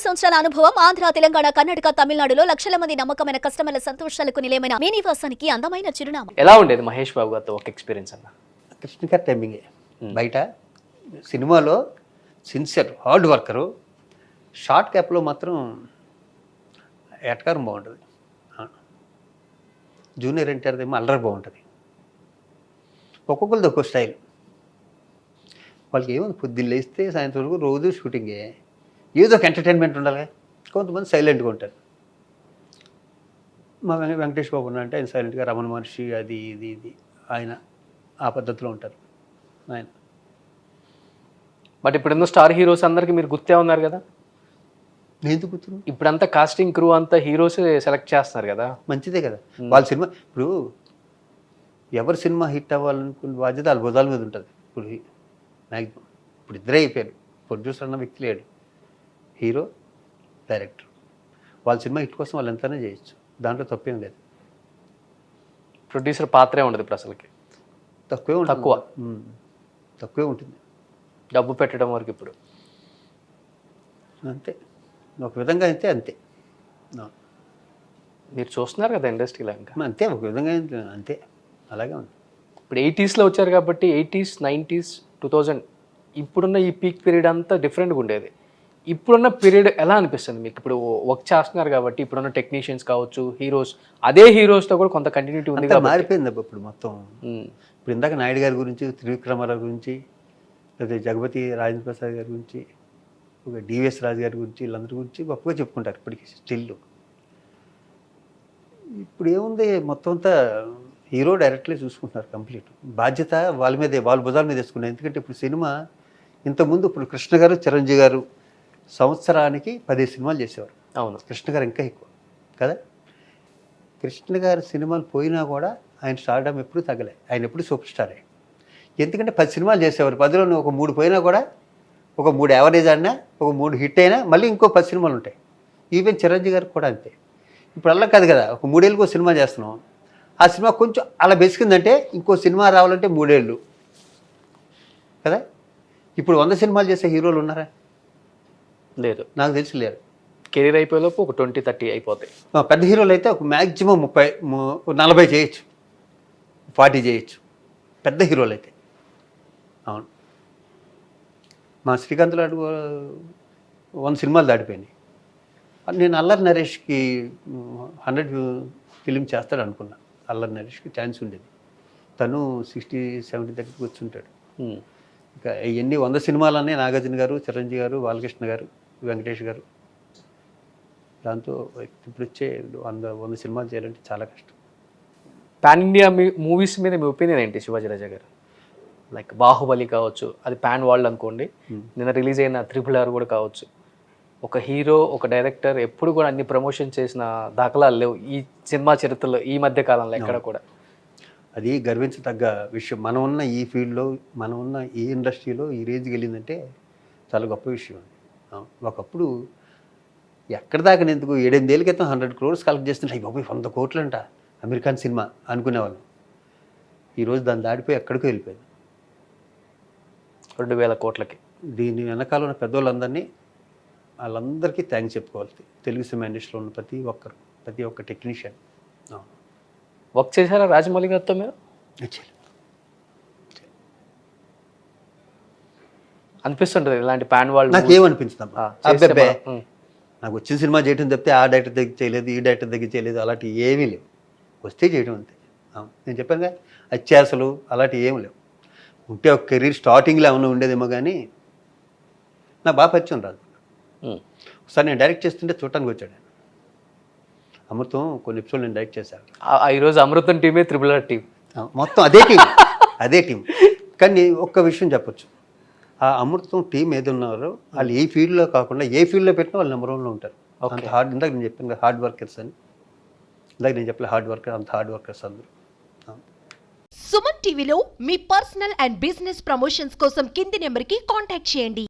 సంవత్సరాల అనుభవం ఆంధ్ర, తెలంగాణ, కర్ణాటక, తమిళనాడులో లక్షల మంది నమ్మకమైన కస్టమర్ల సంతోషాలకు నిలయమైన మీ నివాసానికి అందమైన చిరునామా. ఎలా ఉండేది మహేష్ బాబు గారితో ఒక ఎక్స్పీరియన్స్ అన్న? కృష్ణగారి టైమింగే. బయట సినిమాలో సిన్సియర్ హార్డ్ వర్కరు, షార్ట్ క్యాప్లో మాత్రం ఎటకారం బాగుంటుంది. జూనియర్ ఎన్టీఆర్ ఏమో అల్లరి బాగుంటుంది. ఒక్కొక్కరిది ఒక్కో స్టైల్. వాళ్ళకి ఏముంది, పొద్దున్న లేస్తే సాయంత్రం వరకు రోజు షూటింగే, ఏదో ఒక ఎంటర్టైన్మెంట్ ఉండాలి. కొంతమంది సైలెంట్గా ఉంటారు. మా వెంకటేష్ బాబు అంటే ఆయన సైలెంట్గా రమణ మహర్షి అది ఇది ఆయన ఆ పద్ధతిలో ఉంటారు ఆయన. బట్ ఇప్పుడున్న స్టార్ హీరోస్ అందరికి మీరు గుర్తే ఉన్నారు కదా. నేను ఎందుకు గుర్తున్నాను? ఇప్పుడంతా కాస్టింగ్ క్రూ అంతా హీరోస్ సెలెక్ట్ చేస్తున్నారు కదా. మంచిదే కదా. వాళ్ళ సినిమా ఇప్పుడు ఎవరి సినిమా హిట్ అవ్వాలనుకున్న బాధ్యత వాళ్ళ భుజాల మీద ఉంటుంది. ఇప్పుడు మ్యాక్సిమం ఇప్పుడు ఇద్దరే అయిపోయారు. ప్రొడ్యూసర్ అన్న వ్యక్తి లేడు, హీరో డైరెక్టర్. వాళ్ళ సినిమా హిట్ కోసం వాళ్ళు ఎంతైనా చేయొచ్చు, దాంట్లో తప్పేం లేదు. ప్రొడ్యూసర్ పాత్రే ఉండదు ఇప్పుడు అసలుకి. తక్కువే ఉంటుంది డబ్బు పెట్టడం వరకు. ఇప్పుడు అంతే, ఒక విధంగా అయితే అంతే. మీరు చూస్తున్నారు కదా ఇండస్ట్రీలో, ఇంకా అంతే ఒక విధంగా అంతే, అలాగే ఉంది. ఇప్పుడు 80sలో వచ్చారు కాబట్టి 80s, 90s, 2000 ఇప్పుడున్న ఈ పీక్ పీరియడ్ అంతా డిఫరెంట్గా ఉండేది. ఇప్పుడున్న పీరియడ్ ఎలా అనిపిస్తుంది మీకు? ఇప్పుడు వర్క్ చేస్తున్నారు కాబట్టి ఇప్పుడున్న టెక్నీషియన్స్ కావచ్చు, హీరోస్, అదే హీరోస్తో కూడా కొంత కంటిన్యూటీ ఉంది. మారిపోయింది ఇప్పుడు మొత్తం. ఇప్పుడు ఇందాక నాయుడు గారి గురించి, త్రివిక్రమారావు గురించి, లేదా జగపతి రాజేంద్ర ప్రసాద్ గారి గురించి, ఒక డివిఎస్ రాజు గారి గురించి, వీళ్ళందరి గురించి గొప్పగా చెప్పుకుంటారు ఇప్పటికీ స్టిల్. ఇప్పుడు ఏముంది, మొత్తం అంతా హీరో డైరెక్ట్లే చూసుకుంటున్నారు. కంప్లీట్ బాధ్యత వాళ్ళ మీదే, వాళ్ళ భుజాల మీద వేసుకున్నారు. ఎందుకంటే ఇప్పుడు సినిమా ఇంతకుముందు ఇప్పుడు కృష్ణ గారు, చిరంజీవి గారు సంవత్సరానికి 10 సినిమాలు చేసేవారు. అవును, కృష్ణ గారు ఇంకా ఎక్కువ కదా. కృష్ణ గారి సినిమాలు పోయినా కూడా ఆయన స్టార్డమ్ ఎప్పుడు తగ్గలే, ఆయన ఎప్పుడు సూపర్ స్టారే. ఎందుకంటే 10 సినిమాలు చేసేవారు. 10లో ఒక 3 పోయినా కూడా, ఒక 3 యావరేజ్ ఆడినా, ఒక 3 హిట్ అయినా మళ్ళీ ఇంకో 10 సినిమాలు ఉంటాయి. ఈవెన్ చిరంజీవి గారికి కూడా అంతే. ఇప్పుడు అలా కాదు కదా, ఒక 3 ఏళ్ళకి ఒక సినిమా చేస్తున్నాం, ఆ సినిమా కొంచెం అలా బెసికిందంటే ఇంకో సినిమా రావాలంటే 3 ఏళ్ళు కదా. ఇప్పుడు 100 సినిమాలు చేసే హీరోలు ఉన్నారా? లేదు, నాకు తెలిసి లేరు. కెరీర్ అయిపోయేలోపు ఒక 20-30 అయిపోతాయి. పెద్ద హీరోలు అయితే ఒక మ్యాక్సిమం 30-40 చేయొచ్చు, 40 చేయొచ్చు పెద్ద హీరోలు అయితే. అవును, మా శ్రీకాంత్లో 100 సినిమాలు దాటిపోయినాయి. నేను అల్లరి నరేష్కి 100 ఫిలిం చేస్తాడు అనుకున్నా. అల్లరి నరేష్కి ఛాన్స్ ఉండేది. తను 60-70 దగ్గరికి వచ్చుంటాడు. ఇంకా ఇవన్నీ 100 సినిమాలన్నీ నాగార్జున గారు, చిరంజీవి గారు, బాలకృష్ణ గారు, వెంకటేష్ గారు. దాంతో ఇప్పుడు వచ్చే 100 సినిమాలు చేయాలంటే చాలా కష్టం. పాన్ ఇండియా మూవీస్ మీద మీ ఒపీనియన్ ఏంటి శివాజీ రాజా గారు? లైక్ బాహుబలి కావచ్చు, అది పాన్ వరల్డ్ అనుకోండి. నిన్న రిలీజ్ అయిన RRR కూడా కావచ్చు. ఒక హీరో, ఒక డైరెక్టర్ ఎప్పుడు కూడా అన్ని ప్రమోషన్ చేసిన దాఖలాలు లేవు ఈ సినిమా చరిత్రలో ఈ మధ్య కాలంలో ఎక్కడ కూడా. అది గర్వించదగ్గ విషయం. మనం ఉన్న ఈ ఫీల్డ్లో, మనం ఉన్న ఈ ఇండస్ట్రీలో ఈ రేంజ్కి వెళ్ళిందంటే చాలా గొప్ప విషయం. ఒకప్పుడు ఎక్కడ దాకా ఎందుకు 7-8 ఏళ్ళ క్రితం 100 crores కలెక్ట్ చేస్తుంటే అయ్యి బాబు 100 కోట్లు అంట అమెరికన్ సినిమా అనుకునేవాళ్ళం. ఈరోజు దాన్ని దాటిపోయి ఎక్కడికో వెళ్ళిపోయింది, 2000 కోట్లకి. దీని వెనకాల ఉన్న పెద్దోళ్ళందరినీ, వాళ్ళందరికీ థ్యాంక్స్ చెప్పుకోవాలి. తెలుగు సినిమా ఇండస్ట్రీలో ఉన్న ప్రతి ఒక్క టెక్నీషియన్. వర్క్ చేశారా రాజమౌళి గారితో మీరు? అనిపిస్తుంటుంది ఇలాంటి పాన్ వరల్డ్? నాకేమనిపించుతాం, అబ్బాయి నాకు వచ్చిన సినిమా చేయడం తప్పితే ఆ డైరెక్టర్ దగ్గర చేయలేదు, ఈ డైరెక్టర్ దగ్గర చేయలేదు, అలాంటివి ఏమీ లేవు. వస్తే చేయడం అంతే. నేను చెప్పాను కదా, అత్యాసలు అలాంటివి ఏమి లేవు. ఉంటే ఒక కెరీర్ స్టార్టింగ్లో ఏమైనా ఉండేదేమో కానీ నాకు బాగా పరిచయం రాదు. ఒకసారి నేను డైరెక్ట్ చేస్తుంటే చూడటానికి వచ్చాడు. అమృతం కొన్ని ఎపిసోడ్ నేను డైరెక్ట్ చేశాను. ఈరోజు అమృతం టీమే RRR టీం మొత్తం అదే టీం. కానీ ఒక్క విషయం చెప్పొచ్చు, ఆ అమృతం టీం ఏది ఉన్నారో వాళ్ళు ఏ ఫీల్డ్లో కాకుండా ఏ ఫీల్డ్లో పెట్టినా వాళ్ళు నెంబర్ 1లో ఉంటారు. అంత హార్డ్, ఇందాక నేను చెప్పాను కదా హార్డ్ వర్కర్స్ అని. ఇందాక నేను చెప్పలే హార్డ్ వర్కర్, అంత హార్డ్ వర్కర్స్ అందరూ. సుమన్ టీవీలో మీ పర్సనల్ అండ్ బిజినెస్ ప్రమోషన్స్ కోసం కింది నెంబర్కి కాంటాక్ట్ చేయండి.